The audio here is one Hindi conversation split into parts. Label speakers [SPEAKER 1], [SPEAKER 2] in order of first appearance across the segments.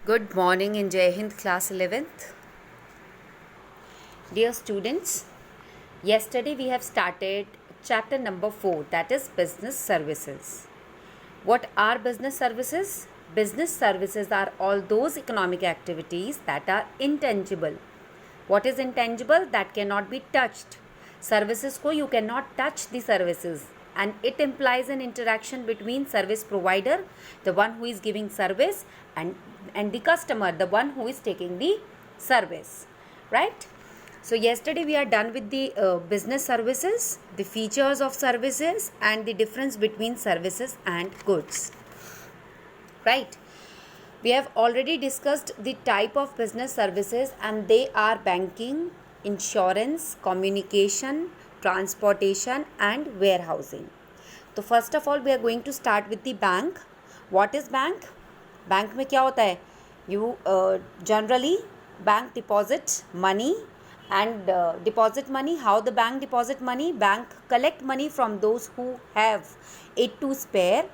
[SPEAKER 1] Good morning in Jai Hind class 11th. Dear students, yesterday we have started chapter number 4, that is business services. What are business services? Business services are all those economic activities that are intangible. What is intangible? That cannot be touched. Services ko you cannot touch the services, and it implies an interaction between service provider, the one who is giving service, and the customer, the one who is taking the service, right? So yesterday we are done with the business services, the features of services, and the difference between services and goods, right? We have already discussed the type of business services, and they are banking, insurance, communication, transportation, and warehousing. So first of all we are going to start with the bank. What is bank? Bank में क्या होता है? You generally bank deposit money and deposit money. How the bank deposit money? Bank collect money from those who have it to spare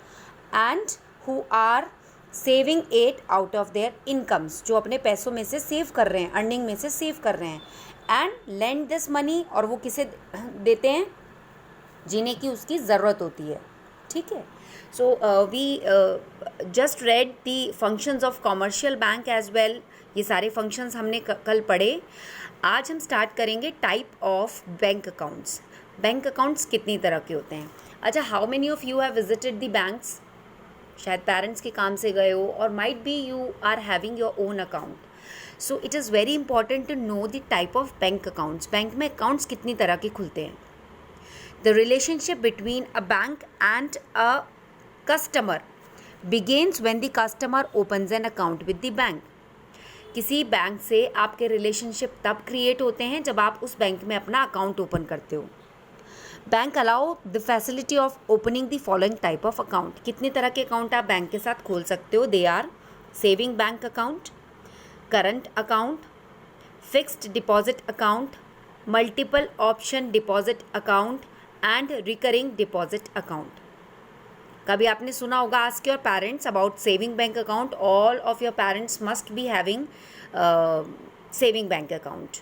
[SPEAKER 1] and who are saving it out of their incomes, जो अपने पैसों में से सेव कर रहे हैं, अर्निंग में से सेव कर रहे हैं, एंड लेंड दिस मनी, और वो किसे देते हैं? जिन्हें की उसकी ज़रूरत होती है, ठीक है. So we just read the functions of commercial bank as well. ये सारे फंक्शंस हमने कल पढ़े. आज हम स्टार्ट करेंगे type of bank accounts. Bank accounts कितनी तरह के होते हैं? अच्छा, how many of you have visited the banks? शायद पेरेंट्स के काम से गए हो, और might be you are having your own account. So it is very important to know the type of bank accounts. Bank में अकाउंट्स कितनी तरह के खुलते हैं? The relationship between a bank and a customer begins when the customer opens an account with the bank. किसी बैंक से आपके रिलेशनशिप तब क्रिएट होते हैं जब आप उस बैंक में अपना अकाउंट ओपन करते हो. Bank allow the facility of opening the following type of account. कितनी तरह के अकाउंट आप बैंक के साथ खोल सकते हो? They are saving bank account, current account, fixed deposit account, multiple option deposit account and recurring deposit account. कभी आपने सुना होगा, ask your parents about saving bank account. All of your parents must be having saving bank account.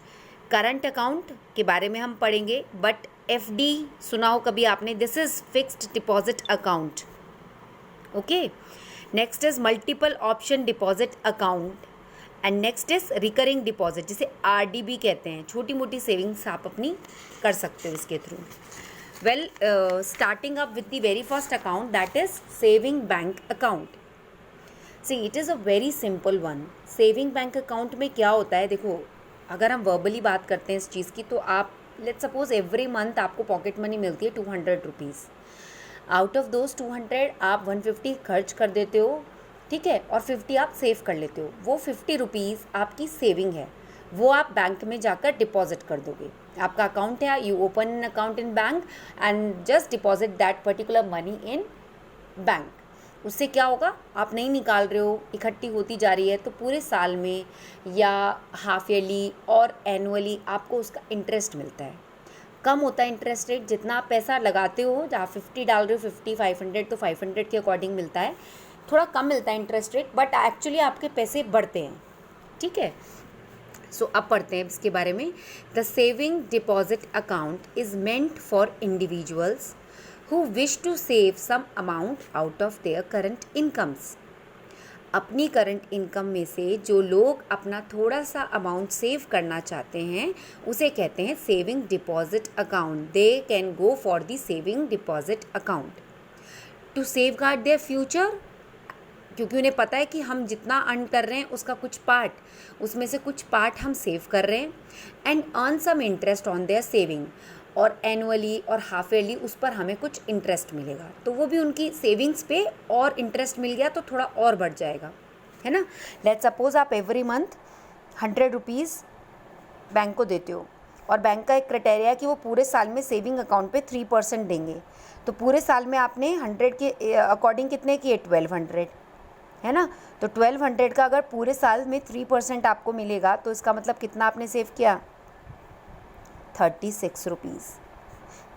[SPEAKER 1] Current account के बारे में हम पढ़ेंगे, बट FD सुना हो कभी आपने? This is fixed deposit account. Okay, next is multiple option deposit account, and next is recurring deposit, जिसे RD भी कहते हैं. छोटी मोटी सेविंग्स आप अपनी कर सकते हो इसके through. Well, starting up with the very first account, that is saving bank account. See, it is a very simple one. Saving bank account में क्या होता है? देखो, अगर हम वर्बली बात करते हैं इस चीज़ की, तो आप लेट्स सपोज एवरी मंथ आपको पॉकेट मनी मिलती है 200 रुपीज़. आउट ऑफ दोज 200 आप 150 खर्च कर देते हो, ठीक है, और 50 आप सेव कर लेते हो. वो 50 रुपीज़ आपकी सेविंग है, वो आप बैंक में जाकर डिपॉजिट कर दोगे. आपका अकाउंट है, you open an account in bank and just deposit that particular money in bank. उससे क्या होगा? आप नहीं निकाल रहे हो, इकट्ठी होती जा रही है, तो पूरे साल में या हाफ ईयरली और एनुअली आपको उसका इंटरेस्ट मिलता है. कम होता है इंटरेस्ट रेट. जितना आप पैसा लगाते हो, जहाँ 50 डाल रहे हो, 50, 500, तो 500 के अकॉर्डिंग मिलता है. थोड़ा कम मिलता है इंटरेस्ट रेट, बट एक्चुअली आपके पैसे बढ़ते हैं, ठीक है. सो अब पढ़ते हैं इसके बारे में. The saving deposit account is meant for individuals who wish to save some amount out of their current incomes. अपनी करंट इनकम में से जो लोग अपना थोड़ा सा अमाउंट सेव करना चाहते हैं, उसे कहते हैं saving deposit account. They can go for the saving deposit account to safeguard their future, क्योंकि उन्हें पता है कि हम जितना अर्न कर रहे हैं उसका कुछ पार्ट, उसमें से कुछ पार्ट हम सेव कर रहे हैं, and earn some interest on their saving, और एनुअली और हाफ ईयरली उस पर हमें कुछ इंटरेस्ट मिलेगा. तो वो भी उनकी सेविंग्स पे और इंटरेस्ट मिल गया तो थोड़ा और बढ़ जाएगा, है ना. लेट्स सपोज आप एवरी मंथ 100 रुपीज़ बैंक को देते हो, और बैंक का एक क्राइटेरिया है कि वो पूरे साल में सेविंग अकाउंट पे 3% देंगे. तो पूरे साल में आपने 100 के अकॉर्डिंग कितने किए? 1200, है ना. तो 1200 का अगर पूरे साल में 3% आपको मिलेगा, तो इसका मतलब कितना आपने सेव किया? 36 रुपीज़.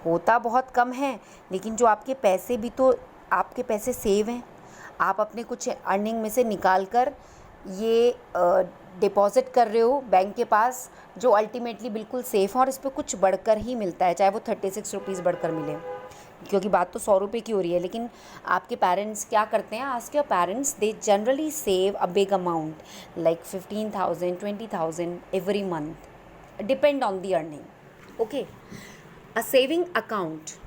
[SPEAKER 1] होता बहुत कम है, लेकिन जो आपके पैसे भी, तो आपके पैसे सेव हैं. आप अपने कुछ अर्निंग में से निकाल कर ये डिपॉज़िट कर रहे हो बैंक के पास, जो अल्टीमेटली बिल्कुल सेफ़ है और इस पे कुछ बढ़कर ही मिलता है, चाहे वो 36 रुपीज़ बढ़कर मिले, क्योंकि बात तो 100 रुपये की हो रही है। लेकिन आपके पेरेंट्स क्या करते हैं, ask your parents, they generally save a big amount like 15,000 20,000 every month, depend on the earning. Okay, a saving account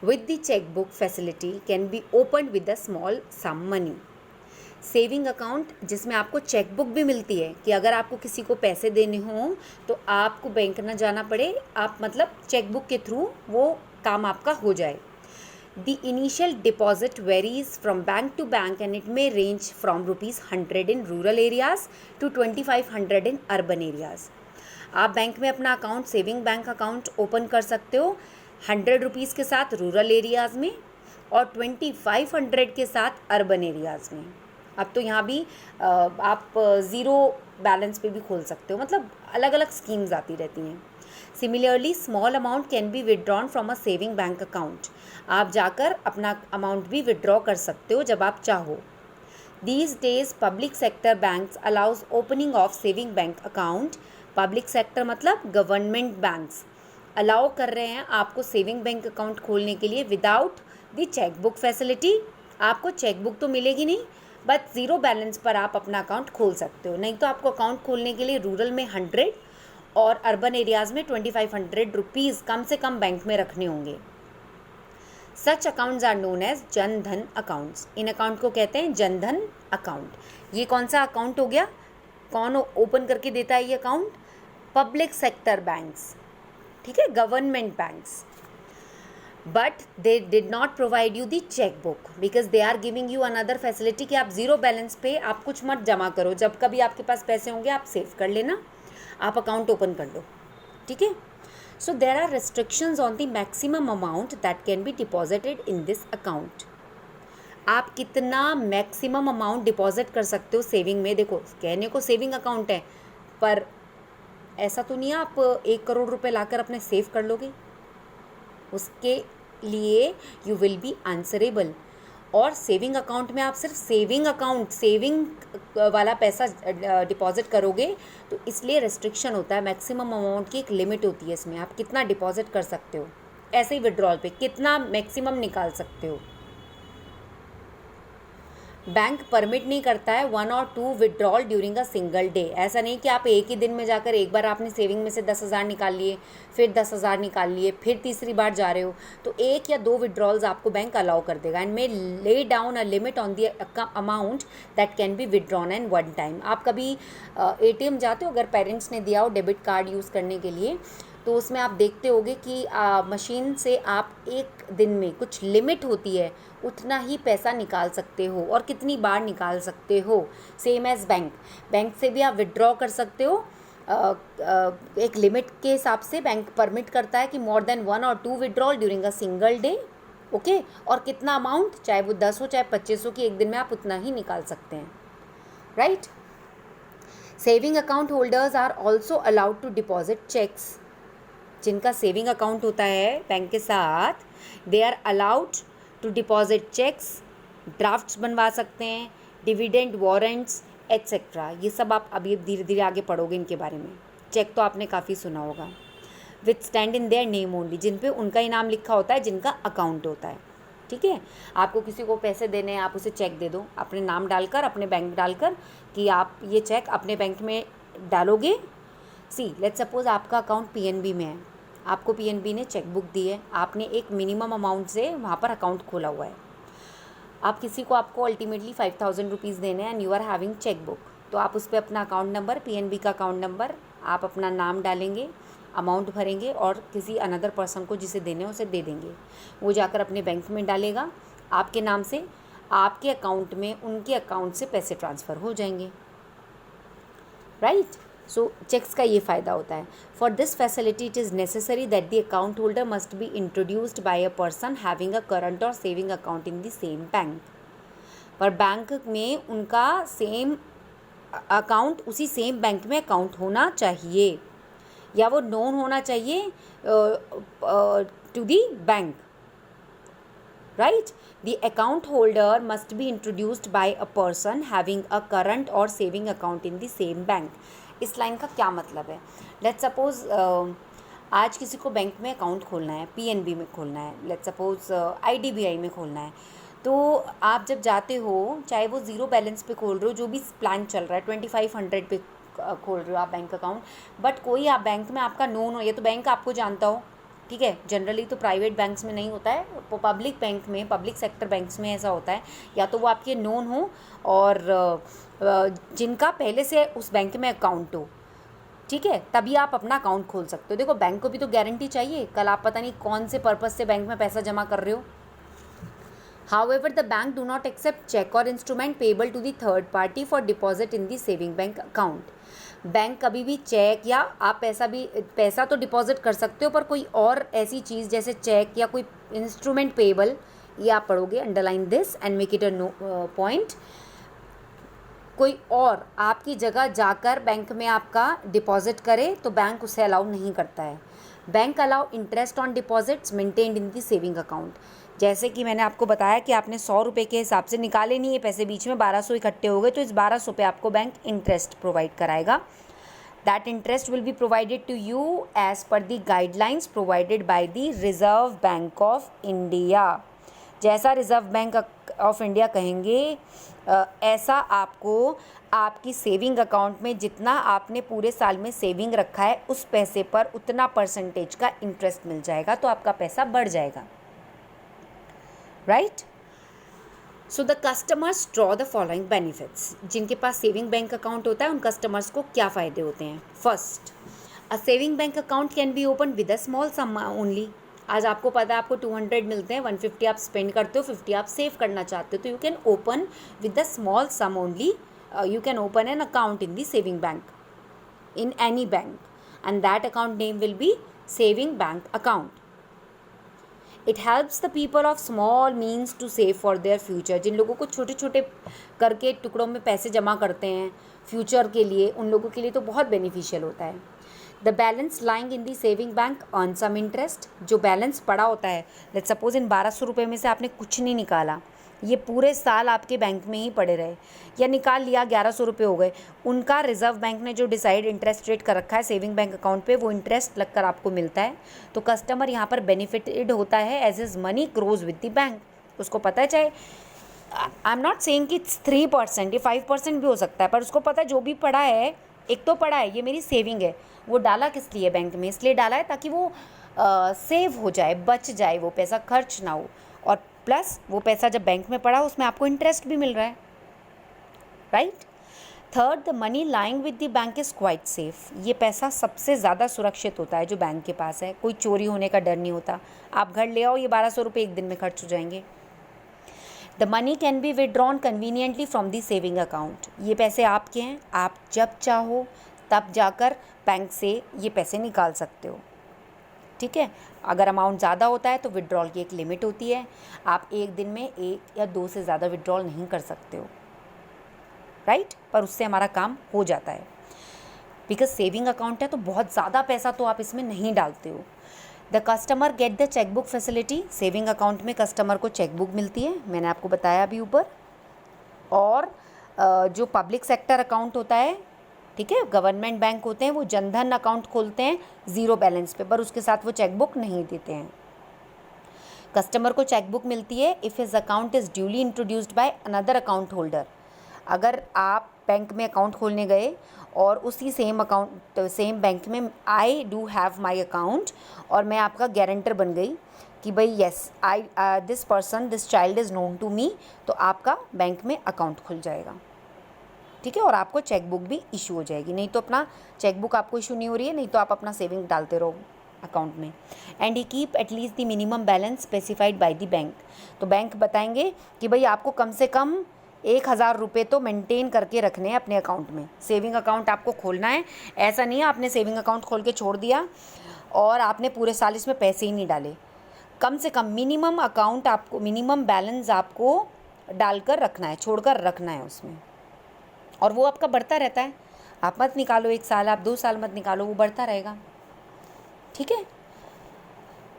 [SPEAKER 1] with the checkbook facility can be opened with a small sum money। Saving account जिसमें आपको चेकबुक भी मिलती है कि अगर आपको किसी को पैसे देने हों तो आपको बैंक ना जाना पड़े, आप मतलब चेकबुक के थ्रू वो काम आपका हो जाए। The initial deposit varies from bank to bank and it may range from ₹100 in rural areas to 2,500 in urban areas। आप बैंक में अपना account, saving bank account open कर सकते हो 100 रुपीज़ के साथ रूरल एरियाज़ में और 2,500 के साथ अर्बन एरियाज़ में। अब तो यहाँ भी आप ज़ीरो बैलेंस पे भी खोल सकते हो, मतलब अलग अलग स्कीम्स आती रहती हैं। Similarly small amount can B withdrawn from a saving bank account. आप जाकर अपना अमाउंट भी विदड्रॉ कर सकते हो जब आप चाहो। These days public sector banks allows opening of saving bank account. Public sector मतलब गवर्नमेंट बैंक्स अलाउ कर रहे हैं आपको सेविंग बैंक अकाउंट खोलने के लिए विदाउट द चेकबुक फैसिलिटी। आपको चेकबुक तो मिलेगी नहीं, बट ज़ीरो बैलेंस पर आप अपना अकाउंट खोल सकते हो। नहीं तो आपको अकाउंट खोलने के लिए रूरल में 100 और अर्बन एरियाज़ में 2,500 रुपीज़ कम से कम बैंक में रखने होंगे। सच accounts are known as Jan Dhan accounts. In account को कहते हैं जन धन अकाउंट। ये कौन सा अकाउंट हो गया, कौन ओपन करके देता है ये अकाउंट? पब्लिक सेक्टर बैंक्स, ठीक है, government banks. But they did not provide you the cheque book because they are giving you another facility कि आप ज़ीरो बैलेंस पे आप कुछ मत जमा करो, जब कभी आपके पास पैसे होंगे आप सेव कर लेना, आप अकाउंट ओपन कर लो, ठीक है। So there are restrictions on the maximum amount that can be deposited in this account. आप कितना मैक्सिमम अमाउंट डिपॉजिट कर सकते हो सेविंग में? देखो, कहने को सेविंग अकाउंट है, पर ऐसा तो नहीं है आप 1 करोड़ रुपए लाकर अपने सेव कर लोगे। उसके लिए यू विल बी आंसरेबल। और सेविंग अकाउंट में आप सिर्फ सेविंग वाला पैसा डिपॉजिट करोगे, तो इसलिए रेस्ट्रिक्शन होता है, मैक्सिमम अमाउंट की एक लिमिट होती है इसमें, आप कितना डिपॉजिट कर सकते हो। ऐसे ही विड्रॉल पे कितना मैक्सिमम निकाल सकते हो। बैंक परमिट नहीं करता है 1 और 2 withdrawal during a single day. ऐसा नहीं कि आप एक ही दिन में जाकर एक बार आपने सेविंग में से 10,000 निकाल लिए, फिर 10,000 निकाल लिए, फिर तीसरी बार जा रहे हो, तो 1 या 2 विड्रॉल्स आपको बैंक अलाउ कर देगा and may lay down a limit on the amount that can be withdrawn in one time. आप कभी ATM जाते हो, अगर पेरेंट्स ने दिया हो डेबिट कार्ड यूज़ करने के लिए, तो उसमें आप देखते होगे कि मशीन से आप एक दिन में कुछ लिमिट होती है, उतना ही पैसा निकाल सकते हो और कितनी बार निकाल सकते हो। सेम एज़ बैंक से भी आप विड्रॉ कर सकते हो। एक लिमिट के हिसाब से बैंक परमिट करता है कि मोर देन 1 और 2 withdrawal during a single day, okay. और कितना अमाउंट, चाहे वो 10 हो चाहे 25 हो, कि एक दिन में आप उतना ही निकाल सकते हैं, right. Saving account holders are also allowed to deposit cheques. जिनका सेविंग अकाउंट होता है बैंक के साथ, they are allowed to deposit cheques, drafts बनवा सकते हैं, डिविडेंड वारंट्स एट्सेट्रा। ये सब आप अभी धीरे धीरे आगे पढ़ोगे इनके बारे में। चेक तो आपने काफ़ी सुना होगा। With stand in their name only, जिन पे उनका ही नाम लिखा होता है, जिनका अकाउंट होता है, ठीक है। आपको किसी को पैसे देने हैं, आप उसे चेक दे दो अपने नाम डालकर, अपने बैंक डालकर, कि आप ये चेक अपने बैंक में डालोगे। सी लेट्स सपोज आपका अकाउंट PNB में है, आपको PNB ने चेक बुक दी है, आपने एक मिनिमम अमाउंट से वहाँ पर अकाउंट खोला हुआ है। आप किसी को, आपको अल्टीमेटली 5,000 रुपीज़ देने हैं and you are having cheque book, तो आप उस पर अपना अकाउंट नंबर, PNB का अकाउंट नंबर, आप अपना नाम डालेंगे, अमाउंट भरेंगे और किसी अनदर पर्सन को जिसे देने उसे दे देंगे। वो जाकर अपने बैंक में डालेगा आपके नाम से, आपके अकाउंट में उनके अकाउंट से पैसे ट्रांसफ़र हो जाएंगे, राइट। सो चेक्स का ये फ़ायदा होता है। For this facility it is necessary that the account holder must be introduced by a person having a current or saving account in the same bank. पर बैंक में उनका सेम अकाउंट, उसी सेम बैंक में अकाउंट होना चाहिए, या वो नोन होना चाहिए to the bank, right? The account holder must be introduced by a person having a current or saving account in the same bank. इस लाइन का क्या मतलब है? लेट्स सपोज आज किसी को बैंक में अकाउंट खोलना है, पीएनबी में खोलना है, लेट्स सपोज आईडीबीआई में खोलना है, तो आप जब जाते हो, चाहे वो ज़ीरो बैलेंस पे खोल रहे हो, जो भी प्लान चल रहा है 2500 पे खोल रहे हो आप बैंक अकाउंट, बट कोई आप बैंक में आपका नोन हो, या तो बैंक आपको जानता हो, ठीक है, जनरली तो प्राइवेट बैंक्स में नहीं होता है, पब्लिक बैंक में, पब्लिक सेक्टर बैंक्स में ऐसा होता है, या तो वो आपके नोन हो और जिनका पहले से उस बैंक में अकाउंट हो, ठीक है, तभी आप अपना अकाउंट खोल सकते हो। देखो बैंक को भी तो गारंटी चाहिए, कल आप पता नहीं कौन से पर्पज़ से बैंक में पैसा जमा कर रहे हो। However, the bank do not accept check or instrument payable to the third party for deposit in the saving bank account. Bank कभी भी चेक या आप पैसा तो डिपॉजिट कर सकते हो, पर कोई और ऐसी चीज़ जैसे चेक या कोई इंस्ट्रूमेंट पेएबल, ये आप पढ़ोगे, underline this and make it a point, कोई और आपकी जगह जाकर बैंक में आपका डिपॉजिट करे तो बैंक उसे अलाउ नहीं करता है। Bank allow interest on deposits maintained in the saving account. जैसे कि मैंने आपको बताया कि आपने 100 रुपये के हिसाब से निकाले नहीं है पैसे, बीच में 1200 इकट्ठे हो गए, तो इस 1200 पे आपको बैंक इंटरेस्ट प्रोवाइड कराएगा। That interest will be provided to you as per the guidelines provided by the Reserve Bank of India. जैसा रिजर्व बैंक ऑफ इंडिया कहेंगे ऐसा आपको आपकी सेविंग अकाउंट में जितना आपने पूरे साल में सेविंग रखा है उस पैसे पर उतना परसेंटेज का इंटरेस्ट मिल जाएगा, तो आपका पैसा बढ़ जाएगा, right? So the customers draw the following benefits. जिनके पास सेविंग बैंक अकाउंट होता है उन कस्टमर्स को क्या फ़ायदे होते हैं? First, a saving bank account can be open with a small sum only. आज आपको पता है आपको 200 मिलते हैं, 150 आप स्पेंड करते हो, 50 आप सेव करना चाहते हो, तो you can open with a small sum only, you can open an account in the saving bank in any bank, and that account name will be saving bank account. It helps the people of small means to save for their future. जिन लोगों को छोटे छोटे करके टुकड़ों में पैसे जमा करते हैं फ्यूचर के लिए, उन लोगों के लिए तो बहुत बेनिफिशियल होता है। The balance lying in the saving bank earn some interest. जो बैलेंस पड़ा होता है, लेट्स सपोज इन 1200 रुपये में से आपने कुछ नहीं निकाला, ये पूरे साल आपके बैंक में ही पड़े रहे, या निकाल लिया 1100 रुपये हो गए, उनका रिजर्व बैंक ने जो डिसाइड इंटरेस्ट रेट कर रखा है सेविंग बैंक अकाउंट पे, वो इंटरेस्ट लगकर आपको मिलता है। तो कस्टमर यहाँ पर बेनिफिटेड होता है as his money grows with the bank. उसको पता है, चाहे आई एम नॉट सेइंग कि इट्स 3%, ये 5% भी हो सकता है, पर उसको पता है जो भी पड़ा है, एक तो पड़ा है, ये मेरी सेविंग है, वो डाला किस लिए बैंक में? इसलिए डाला है ताकि वो सेव हो जाए, बच जाए, वो पैसा खर्च ना हो, और प्लस वो पैसा जब बैंक में पड़ा उसमें आपको इंटरेस्ट भी मिल रहा है, right? Third, the money lying with the bank is quite safe. ये पैसा सबसे ज़्यादा सुरक्षित होता है जो बैंक के पास है, कोई चोरी होने का डर नहीं होता। आप घर ले आओ, ये 1200 रुपये एक दिन में खर्च हो जाएंगे। The money can be withdrawn conveniently from the saving account. ये पैसे आपके हैं, आप जब चाहो तब जाकर बैंक से ये पैसे निकाल सकते हो, ठीक है? अगर अमाउंट ज़्यादा होता है तो विड्रॉल की एक लिमिट होती है, आप एक दिन में 1 या 2 से ज़्यादा विड्रॉल नहीं कर सकते हो, राइट? पर उससे हमारा काम हो जाता है, बिकॉज सेविंग अकाउंट है तो बहुत ज़्यादा पैसा तो आप इसमें नहीं डालते हो। The customer get the chequebook facility. Saving account में कस्टमर को चेकबुक मिलती है, मैंने आपको बताया अभी ऊपर। और जो पब्लिक सेक्टर अकाउंट होता है, ठीक है, गवर्नमेंट बैंक होते हैं, वो जनधन अकाउंट खोलते हैं ज़ीरो बैलेंस पे, पर उसके साथ वो चेकबुक नहीं देते हैं। कस्टमर को चेकबुक मिलती है if his account is duly introduced by another account holder. अगर आप बैंक में अकाउंट खोलने गए और उसी सेम बैंक में I do have my account, और मैं आपका गारंटर बन गई कि भाई yes I this person this child is known to me, तो आपका बैंक में अकाउंट खुल जाएगा, ठीक है, और आपको चेकबुक भी इशू हो जाएगी। नहीं तो अपना चेकबुक आपको इशू नहीं हो रही है, नहीं तो आप अपना सेविंग डालते रहो अकाउंट में। And he keep at least the minimum balance specified by the bank. तो बैंक बताएंगे कि भाई आपको कम से कम 1000 रुपये तो मेंटेन करके रखने हैं अपने अकाउंट में। सेविंग अकाउंट आपको खोलना है, ऐसा नहीं है आपने सेविंग अकाउंट खोल के छोड़ दिया और आपने पूरे साल इसमें पैसे ही नहीं डाले। कम से कम मिनिमम अकाउंट आपको, मिनिमम बैलेंस आपको डालकर रखना है, छोड़कर रखना है उसमें, और वो आपका बढ़ता रहता है। आप मत निकालो 1 साल, आप 2 साल मत निकालो, वो बढ़ता रहेगा, ठीक है?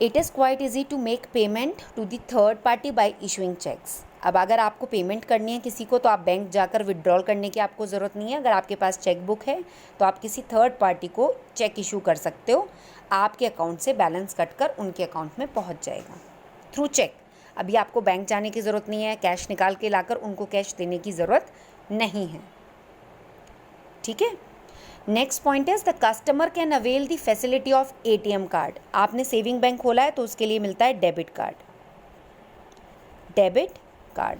[SPEAKER 1] It is quite easy to make payment to the third party by issuing cheques. अब अगर आपको पेमेंट करनी है किसी को तो आप बैंक जाकर विड्रॉल करने की आपको ज़रूरत नहीं है। अगर आपके पास चेक बुक है तो आप किसी थर्ड पार्टी को चेक इशू कर सकते हो, आपके अकाउंट से बैलेंस कटकर उनके अकाउंट में पहुंच जाएगा थ्रू चेक। अभी आपको बैंक जाने की ज़रूरत नहीं है, कैश निकाल के लाकर उनको कैश देने की ज़रूरत नहीं है। ठीक है। Next point is the customer can avail the facility of ATM card. आपने सेविंग बैंक खोला है तो उसके लिए मिलता है डेबिट कार्ड। डेबिट कार्ड,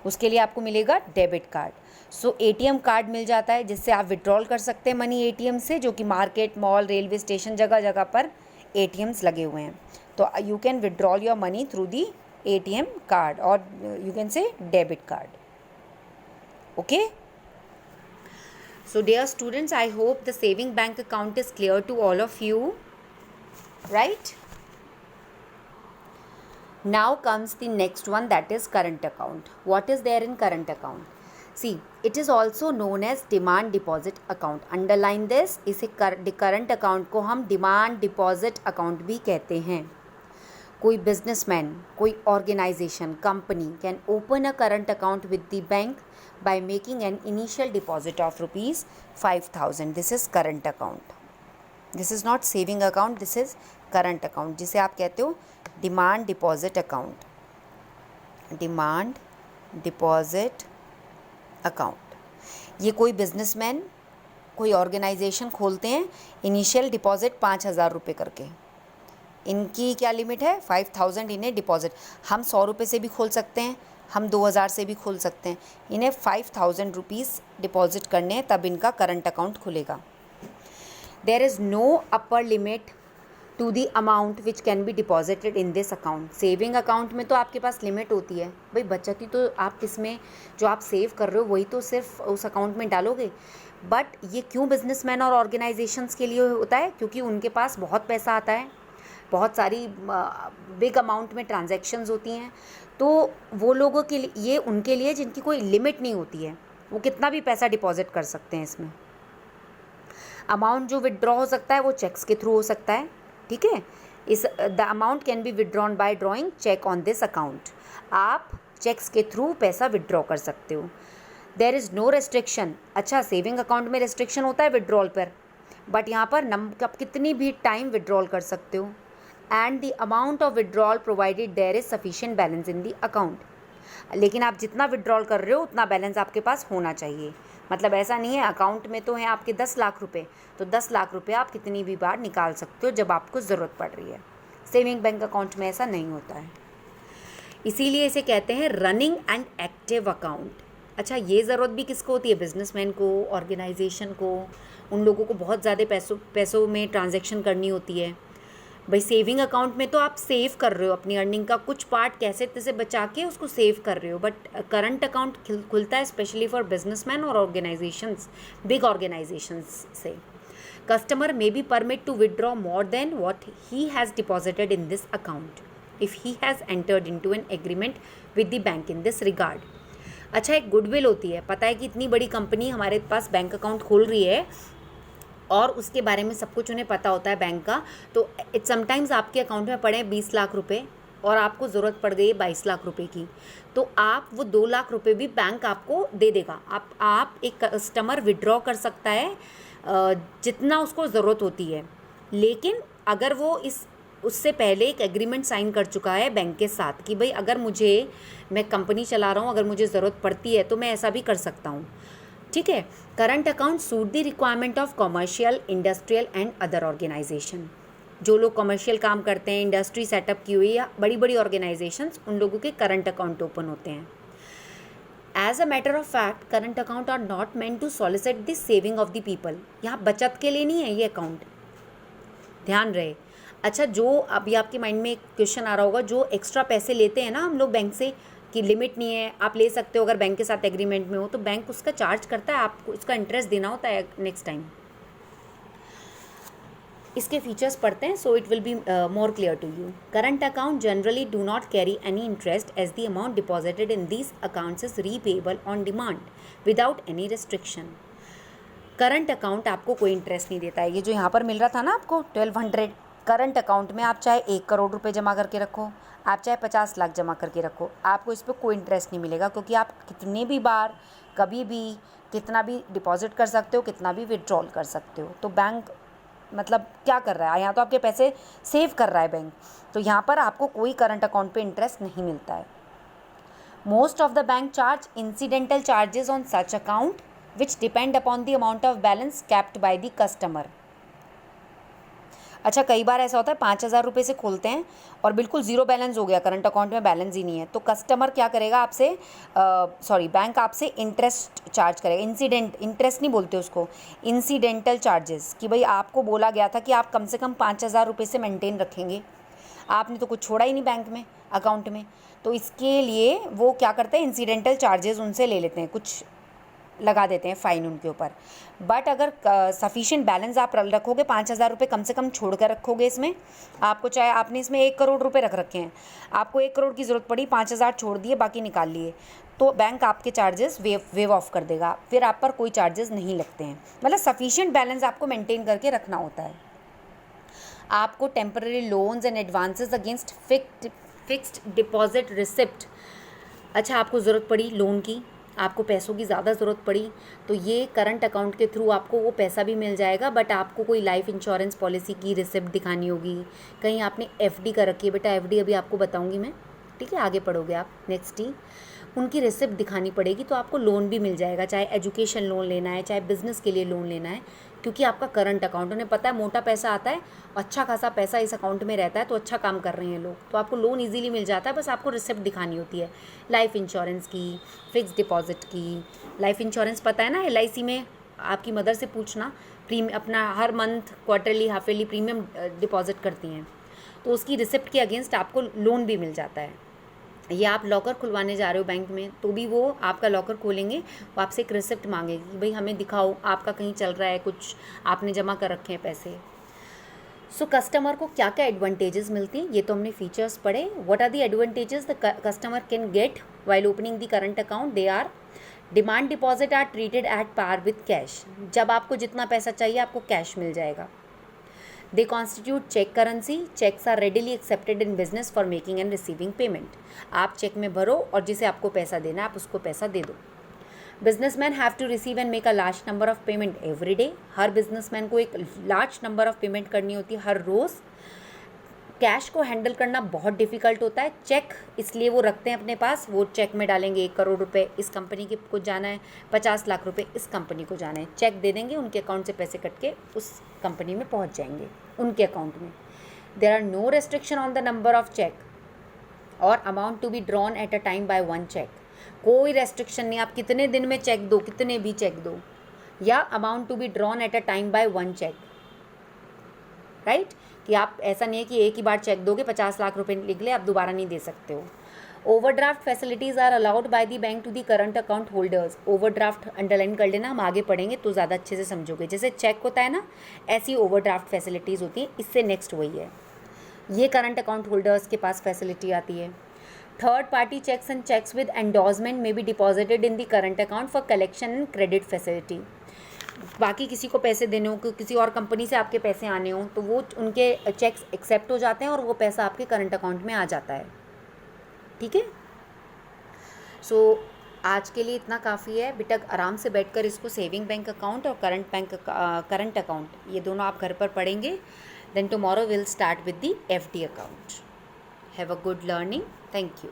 [SPEAKER 1] उसके लिए आपको मिलेगा डेबिट कार्ड। सो ATM कार्ड मिल जाता है जिससे आप विड्रॉल कर सकते हैं मनी ATM से, जो कि मार्केट, मॉल, रेलवे स्टेशन, जगह जगह पर ATMs लगे हुए हैं। तो you can withdrawal your money through the ATM card और you can say debit card. Okay. So dear students, I hope the saving bank account is clear to all of you, right? Now comes the next one, that is current account. What is there in current account? See, it is also known as demand deposit account. Underline this, इसे current account को हम demand deposit account भी कहते हैं। कोई बिजनेसमैन, कोई organisation, company can open a current account with the bank by making an initial deposit of rupees 5,000. This is current account. This is not saving account, this is current account, जिसे आप कहते हो demand deposit account. Demand deposit account, ये कोई बिजनेसमैन, कोई ऑर्गेनाइजेशन खोलते हैं इनिशियल डिपॉजिट 5,000 रुपये करके। इनकी क्या लिमिट है? 5,000 इन्हें डिपॉजिट। हम 100 रुपये से भी खोल सकते हैं, हम 2,000 से भी खोल सकते हैं। इन्हें 5,000 रुपीज़ डिपॉजिट करने हैं, तब इनका करंट अकाउंट खुलेगा। There is no upper limit to the amount which can be deposited in this account. Saving account में तो आपके पास लिमिट होती है, भाई बचत ही तो आप किसमें जो आप सेव कर रहे हो वही तो सिर्फ उस अकाउंट में डालोगे। बट ये क्यों बिजनेसमैन और ऑर्गेनाइजेशंस के लिए होता है? क्योंकि उनके पास बहुत पैसा आता है, बहुत सारी बिग अमाउंट में ट्रांजैक्शंस होती हैं, तो वो लोगों के लिए, ये उनके लिए जिनकी कोई लिमिट नहीं होती है, वो कितना भी पैसा डिपॉजिट कर सकते हैं इसमें। अमाउंट जो विड्रॉ हो सकता है वो चेक्स के थ्रू हो सकता है। ठीक है। इस the amount can be withdrawn by drawing cheque on this account. आप चेक्स के थ्रू पैसा विड्रॉ कर सकते हो। There is no restriction. अच्छा, सेविंग अकाउंट में रेस्ट्रिक्शन होता है विड्रॉल पर, बट यहाँ पर आप कितनी भी टाइम विड्रॉल कर सकते हो। And the amount of withdrawal provided there is sufficient balance in the account. लेकिन आप जितना विड्रॉल कर रहे हो उतना बैलेंस आपके पास होना चाहिए। मतलब ऐसा नहीं है अकाउंट में तो है आपके 10 लाख रुपए, तो 10 लाख रुपए आप कितनी भी बार निकाल सकते हो जब आपको ज़रूरत पड़ रही है। सेविंग बैंक अकाउंट में ऐसा नहीं होता है, इसीलिए इसे कहते हैं रनिंग एंड एक्टिव अकाउंट। अच्छा, ये ज़रूरत भी किसको होती है? बिजनेसमैन को, ऑर्गेनाइजेशन को, उन लोगों को बहुत ज़्यादा पैसों में ट्रांजैक्शन करनी होती है। भाई सेविंग अकाउंट में तो आप सेव कर रहे हो अपनी अर्निंग का कुछ पार्ट, कैसे तैसे बचा के उसको सेव कर रहे हो। बट करंट अकाउंट खुलता है स्पेशली फॉर बिजनेसमैन और ऑर्गेनाइजेशंस, बिग ऑर्गेनाइजेशंस से। Customer may be permit to withdraw more than what he has deposited in this account if he has entered into an agreement with the bank in this regard. अच्छा, एक गुडविल होती है, पता है कि इतनी बड़ी कंपनी हमारे पास बैंक अकाउंट खोल रही है और उसके बारे में सब कुछ उन्हें पता होता है बैंक का। तो इट समटाइम्स आपके अकाउंट में पड़े 20 लाख रुपए और आपको ज़रूरत पड़ गई 22 लाख रुपए की, तो आप वो 2 लाख रुपए भी बैंक आपको दे देगा। आप एक कस्टमर विड्रॉ कर सकता है जितना उसको ज़रूरत होती है, लेकिन अगर वो उससे पहले एक एग्रीमेंट साइन कर चुका है बैंक के साथ कि भाई अगर मैं कंपनी चला रहा हूँ, अगर मुझे ज़रूरत पड़ती है तो मैं ऐसा भी कर सकता हूँ। ठीक है। Current account suit the requirement of commercial, industrial and other organisation. जो लोग कमर्शियल काम करते हैं, इंडस्ट्री सेटअप की हुई या बड़ी बड़ी ऑर्गेनाइजेशंस, उन लोगों के करंट अकाउंट ओपन होते हैं। As a matter of fact, current account are not meant to solicit the saving of the people. यहाँ बचत के लिए नहीं है ये अकाउंट, ध्यान रहे। अच्छा, जो अभी आपके माइंड में एक क्वेश्चन आ रहा होगा, जो एक्स्ट्रा पैसे लेते हैं ना हम लोग बैंक से कि लिमिट नहीं है, आप ले सकते हो अगर बैंक के साथ एग्रीमेंट में हो, तो बैंक उसका चार्ज करता है, आपको उसका इंटरेस्ट देना होता है नेक्स्ट टाइम। इसके फीचर्स पढ़ते हैं, so it will be more clear to you. Current account generally do not carry any interest as the amount deposited in these accounts is repayable on demand without any restriction. Current account आपको कोई इंटरेस्ट नहीं देता है। ये जो यहाँ पर मिल रहा था ना आपको 1200 करंट अकाउंट में आप चाहे 1 करोड़ रुपए जमा करके रखो, आप चाहे 50 लाख जमा करके रखो, आपको इस पर कोई इंटरेस्ट नहीं मिलेगा, क्योंकि आप कितनी भी बार कभी भी कितना भी डिपॉजिट कर सकते हो, कितना भी विड्रॉल कर सकते हो। तो बैंक मतलब क्या कर रहा है, यहाँ तो आपके पैसे सेव कर रहा है बैंक, तो यहाँ पर आपको कोई करंट अकाउंट पे इंटरेस्ट नहीं मिलता है। Most of the bank charge incidental charges on such account which depend upon the amount of balance kept by the customer. अच्छा, कई बार ऐसा होता है 5,000 रुपये से खोलते हैं और बिल्कुल ज़ीरो बैलेंस हो गया, करंट अकाउंट में बैलेंस ही नहीं है, तो कस्टमर क्या करेगा आपसे, बैंक आपसे इंटरेस्ट चार्ज करेगा। इंटरेस्ट नहीं बोलते उसको, इंसिडेंटल चार्जेस, कि भाई आपको बोला गया था कि आप कम से कम 5,000 रुपये से मेंटेन रखेंगे, आपने तो कुछ छोड़ा ही नहीं बैंक में, अकाउंट में, तो इसके लिए वो क्या करते हैं, इंसिडेंटल चार्जेस उनसे ले लेते हैं, कुछ लगा देते हैं फ़ाइन उनके ऊपर। बट अगर सफिशिएंट बैलेंस आप रखोगे, 5,000 रुपये कम से कम छोड़ कर रखोगे इसमें, आपको चाहे आपने इसमें 1 करोड़ रुपये रख रखे हैं, आपको 1 करोड़ की ज़रूरत पड़ी, 5,000 छोड़ दिए, बाकी निकाल लिए, तो बैंक आपके चार्जेस वेव ऑफ कर देगा, फिर आप पर कोई चार्जेस नहीं लगते हैं। मतलब सफिशिएंट बैलेंस आपको मेंटेन करके रखना होता है। आपको temporary loans and advances against fixed deposit receipt. अच्छा, आपको ज़रूरत पड़ी लोन की, आपको पैसों की ज़्यादा ज़रूरत पड़ी, तो ये करंट अकाउंट के थ्रू आपको वो पैसा भी मिल जाएगा, बट आपको कोई लाइफ इंश्योरेंस पॉलिसी की रिसिप्ट दिखानी होगी। कहीं आपने एफडी कर रखी है, बेटा एफडी अभी आपको बताऊंगी मैं, ठीक है, आगे पढ़ोगे आप नेक्स्ट ही, उनकी रिसिप्ट दिखानी पड़ेगी, तो आपको लोन भी मिल जाएगा, चाहे एजुकेशन लोन लेना है, चाहे बिज़नेस के लिए लोन लेना है, क्योंकि आपका करंट अकाउंट, उन्हें पता है मोटा पैसा आता है, अच्छा खासा पैसा इस अकाउंट में रहता है, तो अच्छा काम कर रहे हैं लोग, तो आपको लोन इजीली मिल जाता है, बस आपको रिसिप्ट दिखानी होती है। लाइफ इंश्योरेंस की, फिक्स डिपॉजिट की, लाइफ इंश्योरेंस पता है ना, LIC में आपकी मदर से पूछना, अपना हर month quarterly half yearly premium deposit करती हैं, तो उसकी रिसिप्ट के अगेंस्ट आपको लोन भी मिल जाता है। या आप लॉकर खुलवाने जा रहे हो बैंक में, तो भी वो आपका लॉकर खोलेंगे, वो आपसे एक रिसिप्ट मांगेगी कि भाई हमें दिखाओ आपका कहीं चल रहा है कुछ, आपने जमा कर रखे हैं पैसे। सो कस्टमर को क्या क्या एडवांटेजेस मिलती हैं, ये तो हमने फीचर्स पढ़े। What are the advantages the customer can get while opening the current account? They are demand deposit are treated at par with cash. जब आपको जितना पैसा चाहिए आपको कैश मिल जाएगा। They constitute check currency. Checks are readily accepted in business for making and receiving payment. आप चेक में भरो और जिसे आपको पैसा देना है आप उसको पैसा दे दो। Businessmen have to receive and make a large number of payment every day. Her businessman को एक लार्ज नंबर ऑफ पेमेंट करनी होती है हर रोज़। कैश को हैंडल करना बहुत डिफ़िकल्ट होता है। चेक इसलिए वो रखते हैं अपने पास, वो चेक में डालेंगे 1 करोड़ रुपए इस कंपनी के को जाना है, 50 लाख रुपए इस कंपनी को जाना है, चेक दे देंगे, उनके अकाउंट से पैसे कट के उस कंपनी में पहुंच जाएंगे उनके अकाउंट में। There are no restriction on the number of cheque और amount to be drawn at a time by one cheque. कोई रेस्ट्रिक्शन नहीं, आप कितने दिन में चेक दो, कितने भी चेक दो, या amount to be drawn at a time by one cheque, right, कि आप ऐसा नहीं है कि एक ही बार चेक दोगे 50 लाख रुपए निकले आप दोबारा नहीं दे सकते हो। Overdraft facilities are allowed by the bank to the current account holders. Overdraft underline कर लेना, हम आगे पढ़ेंगे तो ज़्यादा अच्छे से समझोगे। जैसे चेक होता है ना, ऐसी ओवरड्राफ्ट फैसिलिटीज़ होती है, इससे नेक्स्ट वही है, ये करंट अकाउंट होल्डर्स के पास फैसिलिटी आती है। Third party cheques and cheques with endorsement may be deposited in the current account for collection and credit facility. बाकी किसी को पैसे देने हो, किसी और कंपनी से आपके पैसे आने हो, तो वो उनके चेक्स एक्सेप्ट हो जाते हैं और वो पैसा आपके करंट अकाउंट में आ जाता है, ठीक है। सो आज के लिए इतना काफ़ी है बेटा, आराम से बैठकर इसको सेविंग बैंक अकाउंट और करंट अकाउंट ये दोनों आप घर पर पढ़ेंगे। Then tomorrow will start with the FD account. Have a good learning, thank you.